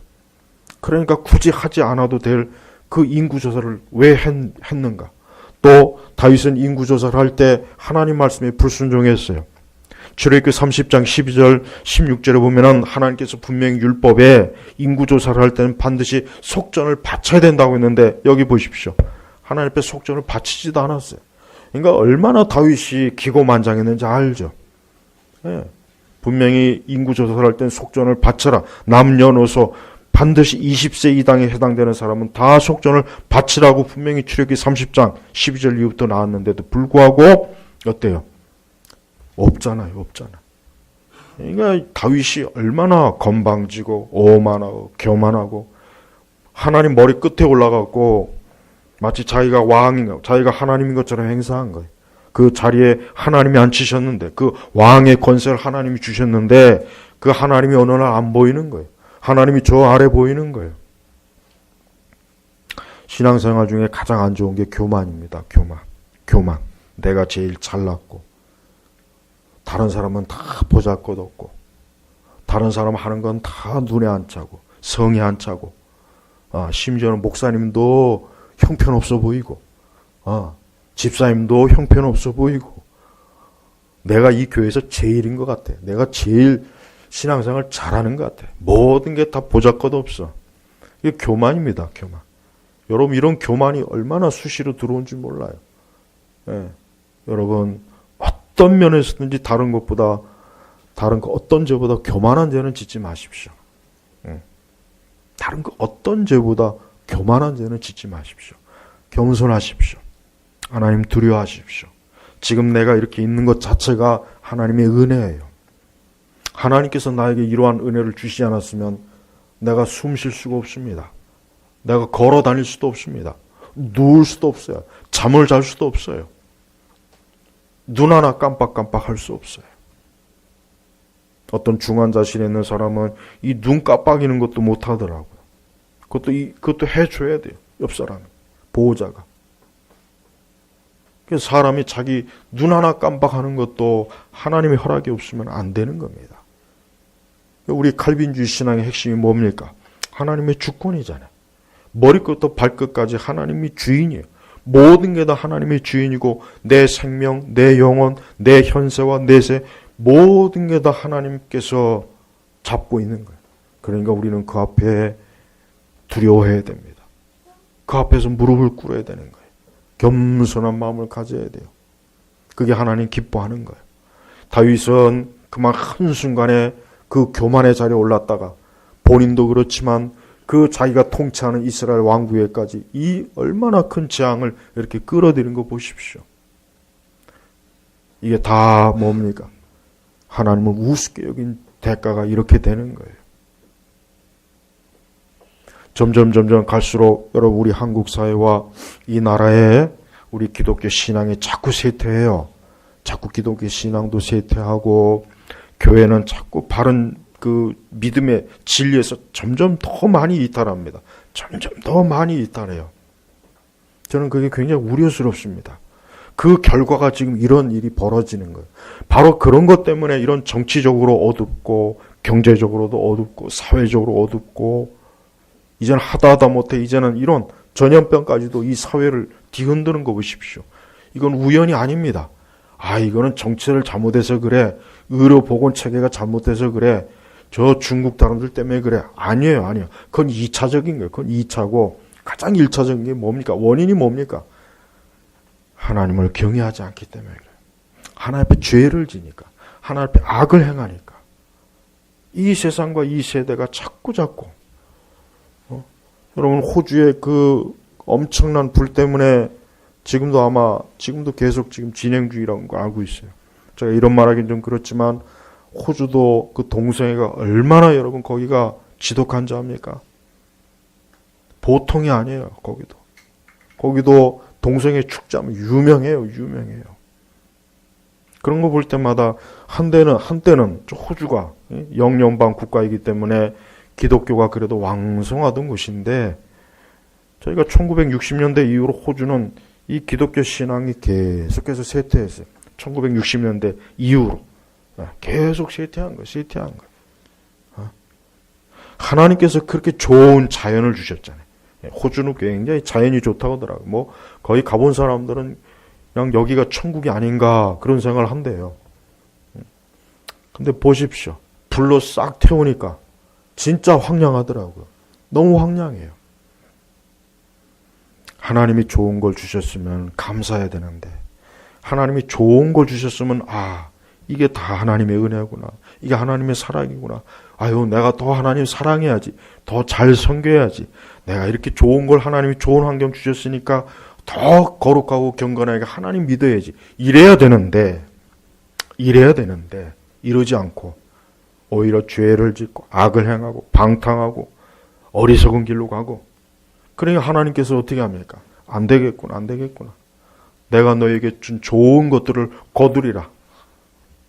그러니까 굳이 하지 않아도 될 그 인구조사를 왜 했는가? 또 다윗은 인구조사를 할 때 하나님 말씀에 불순종했어요. 출애굽기 30장 12절 16절에 보면은 하나님께서 분명히 율법에 인구조사를 할 때는 반드시 속전을 바쳐야 된다고 했는데 여기 보십시오. 하나님 앞에 속전을 바치지도 않았어요. 그러니까 얼마나 다윗이 기고만장했는지 알죠. 예. 분명히 인구조사를 할 때는 속전을 바쳐라. 남녀노소 반드시 20세 이상에 해당되는 사람은 다 속전을 바치라고 분명히 출애굽기 30장 12절 이후부터 나왔는데도 불구하고 어때요? 없잖아요. 그러니까 다윗이 얼마나 건방지고 오만하고 교만하고 하나님 머리 끝에 올라가고 마치 자기가 왕인, 자기가 하나님인 것처럼 행사한 거예요. 그 자리에 하나님이 앉히셨는데 그 왕의 권세를 하나님이 주셨는데 그 하나님이 어느 날 안 보이는 거예요. 하나님이 저 아래 보이는 거예요. 신앙생활 중에 가장 안 좋은 게 교만입니다. 교만. 내가 제일 잘났고 다른 사람은 다 보잘것없고 다른 사람 하는 건 다 눈에 안 차고 성에 안 차고 심지어는 목사님도 형편없어 보이고 집사님도 형편없어 보이고 내가 이 교회에서 제일인 것 같아. 내가 제일 신앙생활 잘하는 것 같아. 모든 게 다 보잘것없어. 이게 교만입니다. 교만. 여러분 이런 교만이 얼마나 수시로 들어온지 몰라요. 예. 여러분 어떤 면에서든지 다른 것보다 다른 거 어떤 죄보다 교만한 죄는 짓지 마십시오. 다른 거 어떤 죄보다 교만한 죄는 짓지 마십시오. 겸손하십시오. 하나님 두려워하십시오. 지금 내가 이렇게 있는 것 자체가 하나님의 은혜예요. 하나님께서 나에게 이러한 은혜를 주시지 않았으면 내가 숨 쉴 수가 없습니다. 내가 걸어 다닐 수도 없습니다. 누울 수도 없어요. 잠을 잘 수도 없어요. 눈 하나 깜빡깜빡 할 수 없어요. 어떤 중환자실에 있는 사람은 이 눈 깜빡이는 것도 못 하더라고요. 그것도 해줘야 돼요. 옆 사람이. 보호자가. 그래서 사람이 자기 눈 하나 깜빡하는 것도 하나님의 허락이 없으면 안 되는 겁니다. 우리 칼빈주의 신앙의 핵심이 뭡니까? 하나님의 주권이잖아요. 머리끝부터 발끝까지 하나님이 주인이에요. 모든 게 다 하나님의 주인이고 내 생명, 내 영혼, 내 현세와 내세 모든 게 다 하나님께서 잡고 있는 거예요. 그러니까 우리는 그 앞에 두려워해야 됩니다. 그 앞에서 무릎을 꿇어야 되는 거예요. 겸손한 마음을 가져야 돼요. 그게 하나님 기뻐하는 거예요. 다윗은 그만 한순간에 그 교만의 자리에 올랐다가 본인도 그렇지만 그 자기가 통치하는 이스라엘 왕국에까지 이 얼마나 큰 재앙을 이렇게 끌어들인 거 보십시오. 이게 다 뭡니까? 하나님을 우습게 여긴 대가가 이렇게 되는 거예요. 점점 갈수록 여러분 우리 한국 사회와 이 나라에 우리 기독교 신앙이 자꾸 쇠퇴해요. 자꾸 기독교 신앙도 쇠퇴하고 교회는 자꾸 바른 그 믿음의 진리에서 점점 더 많이 이탈합니다. 점점 더 많이 이탈해요. 저는 그게 굉장히 우려스럽습니다. 그 결과가 지금 이런 일이 벌어지는 거예요. 바로 그런 것 때문에 이런 정치적으로 어둡고 경제적으로도 어둡고 사회적으로 어둡고 이제는 하다 못해 이제는 이런 전염병까지도 이 사회를 뒤흔드는 거 보십시오. 이건 우연이 아닙니다. 이거는 정치를 잘못해서 그래. 의료보건체계가 잘못해서 그래. 저 중국 사람들 때문에 그래. 아니에요, 아니에요. 그건 2차적인 거예요. 그건 2차고 가장 1차적인 게 뭡니까? 원인이 뭡니까? 하나님을 경외하지 않기 때문에 그래요. 하나님 앞에 죄를 지니까. 하나님 앞에 악을 행하니까. 이 세상과 이 세대가 자꾸 여러분 호주의 그 엄청난 불 때문에 지금도 계속 지금 진행 중이라는 거 알고 있어요. 제가 이런 말하기는 좀 그렇지만 호주도 그 동성애가 얼마나 여러분 거기가 지독한지 압니까? 보통이 아니에요. 거기도 동성애 축제하면 유명해요. 그런 거 볼 때마다 한때는 호주가 영연방 국가이기 때문에 기독교가 그래도 왕성하던 곳인데 저희가 1960년대 이후로 호주는 이 기독교 신앙이 계속해서 쇠퇴했어요. 1960년대 이후로 계속 쇠퇴한 거예요. 하나님께서 그렇게 좋은 자연을 주셨잖아요. 호주는 굉장히 자연이 좋다고 하더라고요. 거기 가본 사람들은 그냥 여기가 천국이 아닌가 그런 생각을 한대요. 근데 보십시오. 불로 싹 태우니까 진짜 황량하더라고요. 너무 황량해요. 하나님이 좋은 걸 주셨으면 감사해야 되는데 하나님이 좋은 걸 주셨으면 이게 다 하나님의 은혜구나. 이게 하나님의 사랑이구나. 내가 더 하나님 사랑해야지. 더 잘 섬겨야지. 내가 이렇게 좋은 걸 하나님이 좋은 환경 주셨으니까 더 거룩하고 경건하게 하나님 믿어야지. 이래야 되는데 이러지 않고 오히려 죄를 짓고 악을 행하고 방탕하고 어리석은 길로 가고 그러니까 하나님께서 어떻게 합니까? 안 되겠구나. 내가 너에게 준 좋은 것들을 거두리라.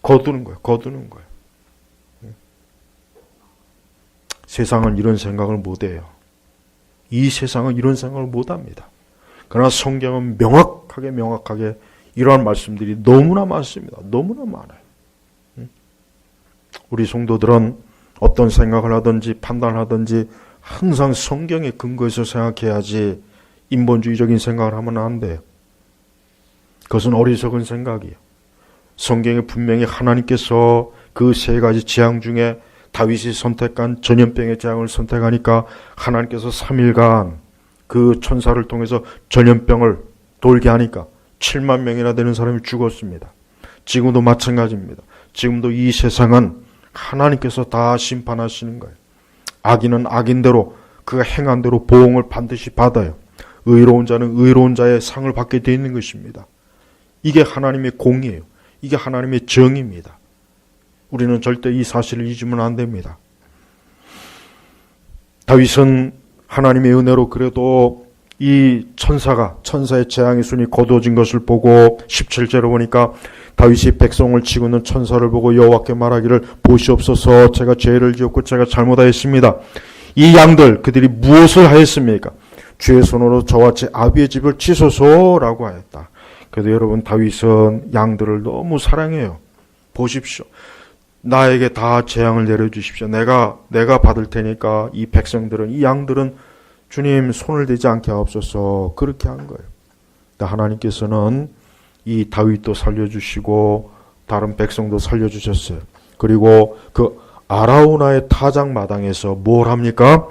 거두는 거예요. 세상은 이런 생각을 못해요. 이 세상은 이런 생각을 못합니다. 그러나 성경은 명확하게 이러한 말씀들이 너무나 많습니다. 너무나 많아요. 우리 성도들은 어떤 생각을 하든지 판단을 하든지 항상 성경에 근거해서 생각해야지 인본주의적인 생각을 하면 안 돼요. 그것은 어리석은 생각이에요. 성경에 분명히 하나님께서 그 세 가지 재앙 중에 다윗이 선택한 전염병의 재앙을 선택하니까 하나님께서 3일간 그 천사를 통해서 전염병을 돌게 하니까 7만 명이나 되는 사람이 죽었습니다. 지금도 마찬가지입니다. 지금도 이 세상은 하나님께서 다 심판하시는 거예요. 악인은 악인대로 그가 행한 대로 보응을 반드시 받아요. 의로운 자는 의로운 자의 상을 받게 되어 있는 것입니다. 이게 하나님의 공의예요. 이게 하나님의 정의입니다. 우리는 절대 이 사실을 잊으면 안 됩니다. 다윗은 하나님의 은혜로 그래도 이 천사의 재앙의 순이 거두어진 것을 보고 17절에 보니까 다윗이 백성을 치고 있는 천사를 보고 여호와께 말하기를 보시옵소서 제가 죄를 지었고 제가 잘못하였습니다. 이 양들 그들이 무엇을 하였습니까? 주의 손으로 저와 제 아비의 집을 치소서라고 하였다. 그래도 여러분 다윗은 양들을 너무 사랑해요. 보십시오. 나에게 다 재앙을 내려주십시오. 내가 받을 테니까 이 백성들은 이 양들은 주님 손을 대지 않게 하옵소서 그렇게 한 거예요. 하나님께서는 이 다윗도 살려주시고 다른 백성도 살려주셨어요. 그리고 그 아라우나의 타작 마당에서 뭘 합니까?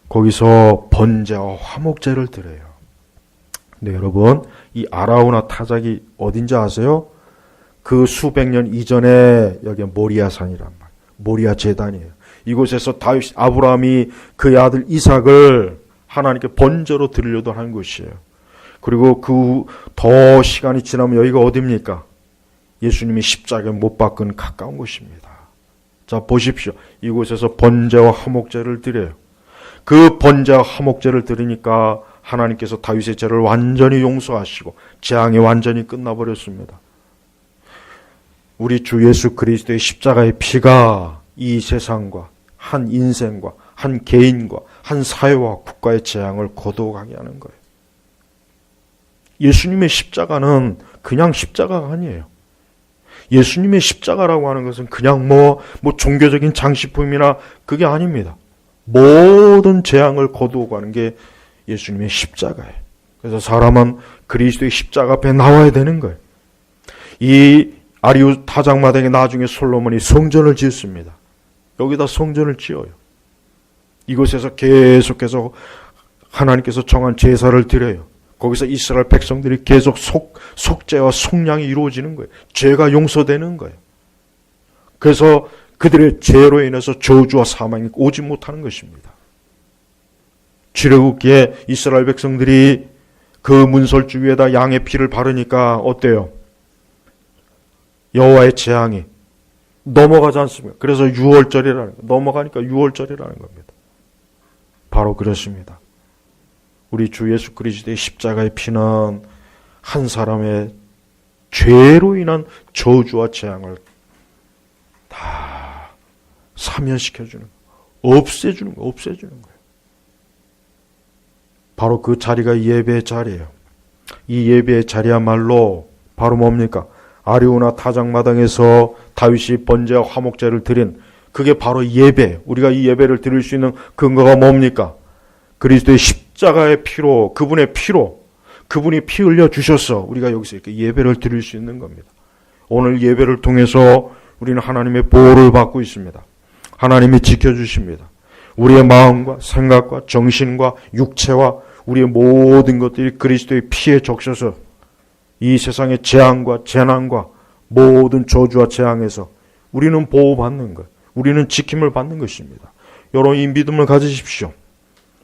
거기서 번제와 화목제를 드려요. 근데 여러분 이 아라우나 타작이 어딘지 아세요? 그 수백 년 이전에 여기 모리아산이란 말, 모리아 제단이에요. 이곳에서 아브라함이 그의 아들 이삭을 하나님께 번제로 드리려고 하는 곳이에요. 그리고 더 시간이 지나면 여기가 어디입니까? 예수님이 십자가에 못 박은 가까운 곳입니다. 자 보십시오. 이곳에서 번제와 화목제를 드려요. 그 번제와 화목제를 드리니까 하나님께서 다윗의 죄를 완전히 용서하시고 재앙이 완전히 끝나버렸습니다. 우리 주 예수 그리스도의 십자가의 피가 이 세상과 한 인생과 한 개인과 한 사회와 국가의 재앙을 거두어가게 하는 거예요. 예수님의 십자가는 그냥 십자가가 아니에요. 예수님의 십자가라고 하는 것은 그냥 종교적인 장식품이나 그게 아닙니다. 모든 재앙을 거두어가는 게 예수님의 십자가예요. 그래서 사람은 그리스도의 십자가 앞에 나와야 되는 거예요. 이 아리우 타작마당에 나중에 솔로몬이 성전을 지었습니다. 여기다 성전을 지어요. 이곳에서 계속해서 하나님께서 정한 제사를 드려요. 거기서 이스라엘 백성들이 계속 속죄와 속량이 이루어지는 거예요. 죄가 용서되는 거예요. 그래서 그들의 죄로 인해서 저주와 사망이 오지 못하는 것입니다. 출애굽기에 이스라엘 백성들이 그 문설주 위에다 양의 피를 바르니까 어때요? 여호와의 재앙이 넘어가지 않습니까? 그래서 6월절이라는 거예요. 넘어가니까 6월절이라는 겁니다. 바로 그렇습니다. 우리 주 예수 그리스도의 십자가의 피는 한 사람의 죄로 인한 저주와 재앙을 다 사면시켜주는 거예요. 없애주는 거예요. 바로 그 자리가 예배의 자리예요. 이 예배의 자리야말로 바로 뭡니까? 아리우나 타작마당에서 다윗이 번제와 화목제를 드린 그게 바로 예배. 우리가 이 예배를 드릴 수 있는 근거가 뭡니까? 그리스도의 십자가의 피로, 그분의 피로, 그분이 피 흘려 주셔서 우리가 여기서 이렇게 예배를 드릴 수 있는 겁니다. 오늘 예배를 통해서 우리는 하나님의 보호를 받고 있습니다. 하나님이 지켜주십니다. 우리의 마음과 생각과 정신과 육체와 우리의 모든 것들이 그리스도의 피에 적셔서 이 세상의 재앙과 재난과 모든 저주와 재앙에서 우리는 보호받는 것, 우리는 지킴을 받는 것입니다. 여러분, 이 믿음을 가지십시오.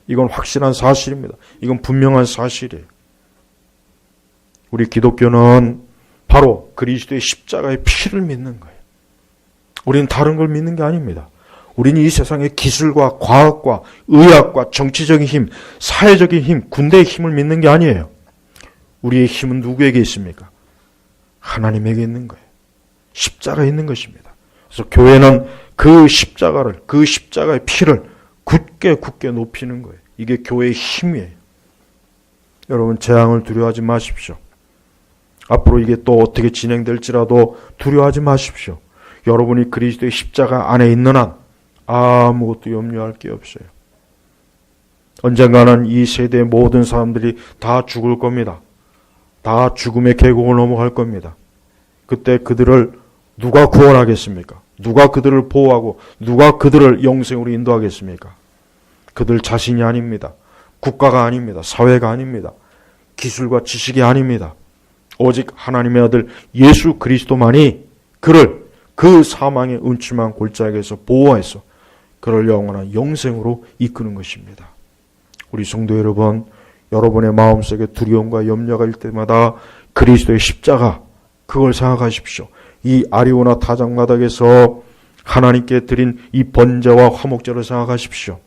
이건 확실한 사실입니다. 이건 분명한 사실이에요. 우리 기독교는 바로 그리스도의 십자가의 피를 믿는 거예요. 우리는 다른 걸 믿는 게 아닙니다. 우리는 이 세상의 기술과 과학과 의학과 정치적인 힘, 사회적인 힘, 군대의 힘을 믿는 게 아니에요. 우리의 힘은 누구에게 있습니까? 하나님에게 있는 거예요. 십자가에 있는 것입니다. 그래서 교회는 그 십자가를, 그 십자가의 피를 굳게 높이는 거예요. 이게 교회의 힘이에요. 여러분, 재앙을 두려워하지 마십시오. 앞으로 이게 또 어떻게 진행될지라도 두려워하지 마십시오. 여러분이 그리스도의 십자가 안에 있는 한 아무것도 염려할 게 없어요. 언젠가는 이 세대의 모든 사람들이 다 죽을 겁니다. 다 죽음의 계곡을 넘어갈 겁니다. 그때 그들을 누가 구원하겠습니까? 누가 그들을 보호하고 누가 그들을 영생으로 인도하겠습니까? 그들 자신이 아닙니다. 국가가 아닙니다. 사회가 아닙니다. 기술과 지식이 아닙니다. 오직 하나님의 아들 예수 그리스도만이 그를 그 사망의 음침한 골짜기에서 보호해서 그를 영원한 영생으로 이끄는 것입니다. 우리 성도 여러분, 여러분의 마음속에 두려움과 염려가 일 때마다 그리스도의 십자가, 그걸 생각하십시오. 이 아리오나 타작마당에서 하나님께 드린 이 번제와 화목제를 생각하십시오.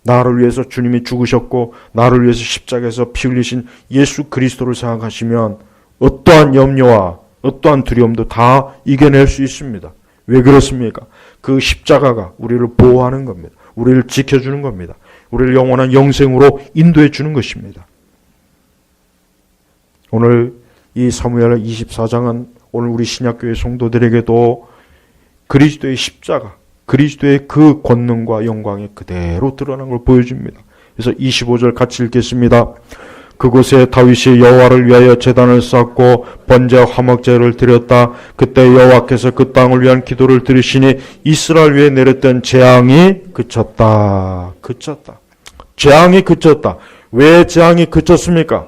나를 위해서 주님이 죽으셨고 나를 위해서 십자가에서 피 흘리신 예수 그리스도를 생각하시면 어떠한 염려와 어떠한 두려움도 다 이겨낼 수 있습니다. 왜 그렇습니까? 그 십자가가 우리를 보호하는 겁니다. 우리를 지켜주는 겁니다. 우리를 영원한 영생으로 인도해 주는 것입니다. 오늘 이 사무엘 24장은 오늘 우리 신약교회 성도들에게도 그리스도의 십자가, 그리스도의 그 권능과 영광이 그대로 드러난 걸 보여줍니다. 그래서 25절 같이 읽겠습니다. 그곳에 다윗이 여호와를 위하여 제단을 쌓고 번제와 화목제를 드렸다. 그때 여호와께서 그 땅을 위한 기도를 들으시니 이스라엘 위에 내렸던 재앙이 그쳤다. 재앙이 그쳤다. 왜 재앙이 그쳤습니까?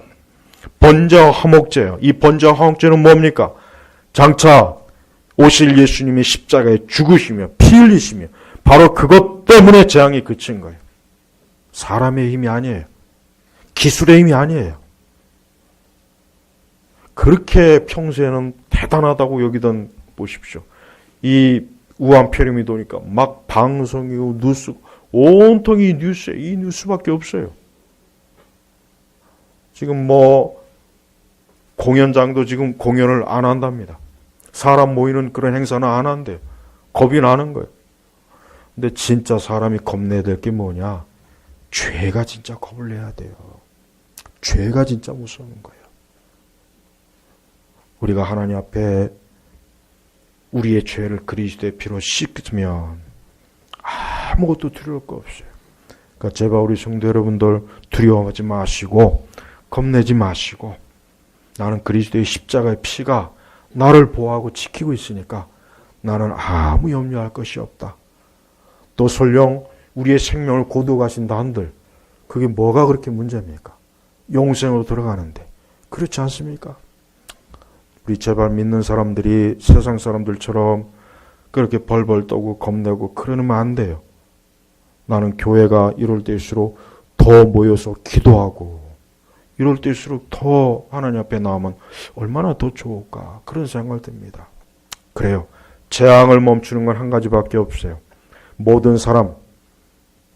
번제와 화목제요. 이 번제와 화목제는 뭡니까? 장차 오실 예수님이 십자가에 죽으시며 피 흘리시며 바로 그것 때문에 재앙이 그친 거예요. 사람의 힘이 아니에요. 기술의 힘이 아니에요. 그렇게 평소에는 대단하다고 여기던 보십시오. 이 우한 폐렴이 도니까 막 방송이고 뉴스, 온통이 뉴스에 이 뉴스밖에 없어요. 지금 뭐 공연장도 지금 공연을 안 한답니다. 사람 모이는 그런 행사는 안 한대요. 겁이 나는 거예요. 근데 진짜 사람이 겁내야 될 게 뭐냐? 죄가 진짜 겁을 내야 돼요. 죄가 진짜 무서운 거예요. 우리가 하나님 앞에 우리의 죄를 그리스도의 피로 씻으면 아무것도 두려울 거 없어요. 그러니까 제발 우리 성도 여러분들 두려워하지 마시고 겁내지 마시고 나는 그리스도의 십자가의 피가 나를 보호하고 지키고 있으니까 나는 아무 염려할 것이 없다. 또 설령 우리의 생명을 고도 가신다 한들 그게 뭐가 그렇게 문제입니까? 영생으로 들어가는데. 그렇지 않습니까? 우리 제발 믿는 사람들이 세상 사람들처럼 그렇게 벌벌 떠고 겁내고 그러면 안 돼요. 나는 교회가 이럴 때일수록 더 모여서 기도하고 이럴 때일수록 더 하나님 앞에 나오면 얼마나 더 좋을까 그런 생각이 듭니다. 그래요. 재앙을 멈추는 건 한 가지밖에 없어요. 모든 사람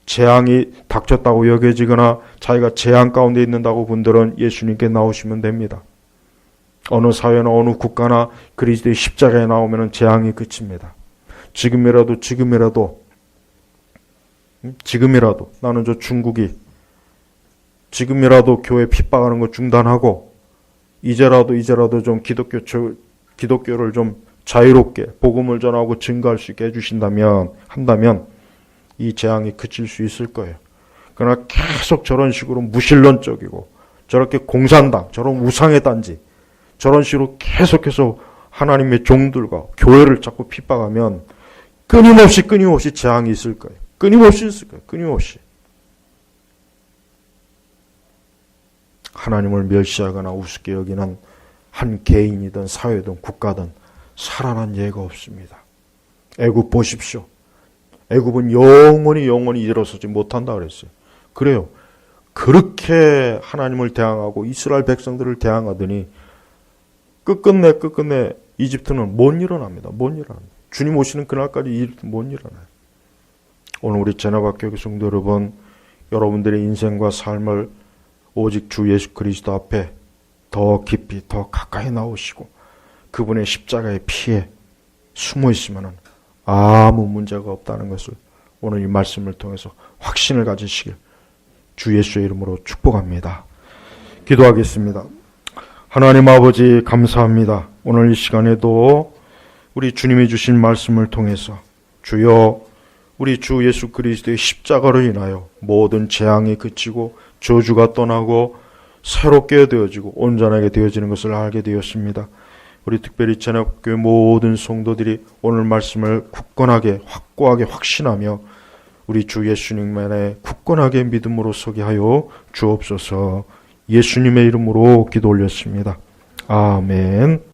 재앙이 닥쳤다고 여겨지거나 자기가 재앙 가운데 있는다고 분들은 예수님께 나오시면 됩니다. 어느 사회나 어느 국가나 그리스도의 십자가에 나오면 재앙이 그칩니다. 지금이라도 나는 저 중국이 지금이라도 교회 핍박하는 거 중단하고 이제라도 좀 기독교를 좀 자유롭게 복음을 전하고 증거할 수 있게 한다면 이 재앙이 그칠 수 있을 거예요. 그러나 계속 저런 식으로 무신론적이고 저렇게 공산당, 저런 우상의 단지 저런 식으로 계속해서 하나님의 종들과 교회를 자꾸 핍박하면 끊임없이 재앙이 있을 거예요. 끊임없이 있을 거예요. 끊임없이. 하나님을 멸시하거나 우습게 여기는 한 개인이든 사회든 국가든 살아난 예가 없습니다. 애굽 보십시오. 애굽은 영원히 일어서지 못한다 그랬어요. 그래요. 그렇게 하나님을 대항하고 이스라엘 백성들을 대항하더니 끝끝내 이집트는 못 일어납니다. 주님 오시는 그날까지 이집트 못 일어나요. 오늘 우리 제나바교회 성도 여러분, 여러분들의 인생과 삶을 오직 주 예수 그리스도 앞에 더 깊이 더 가까이 나오시고 그분의 십자가의 피에 숨어 있으면 아무 문제가 없다는 것을 오늘 이 말씀을 통해서 확신을 가지시길 주 예수의 이름으로 축복합니다. 기도하겠습니다. 하나님 아버지 감사합니다. 오늘 이 시간에도 우리 주님이 주신 말씀을 통해서 주여 우리 주 예수 그리스도의 십자가로 인하여 모든 재앙이 그치고 저주가 떠나고 새롭게 되어지고 온전하게 되어지는 것을 알게 되었습니다. 우리 특별히 제나교회 모든 성도들이 오늘 말씀을 굳건하게 확고하게 확신하며 우리 주 예수님만의 굳건하게 믿음으로 서게 하여 주옵소서. 예수님의 이름으로 기도 올렸습니다. 아멘.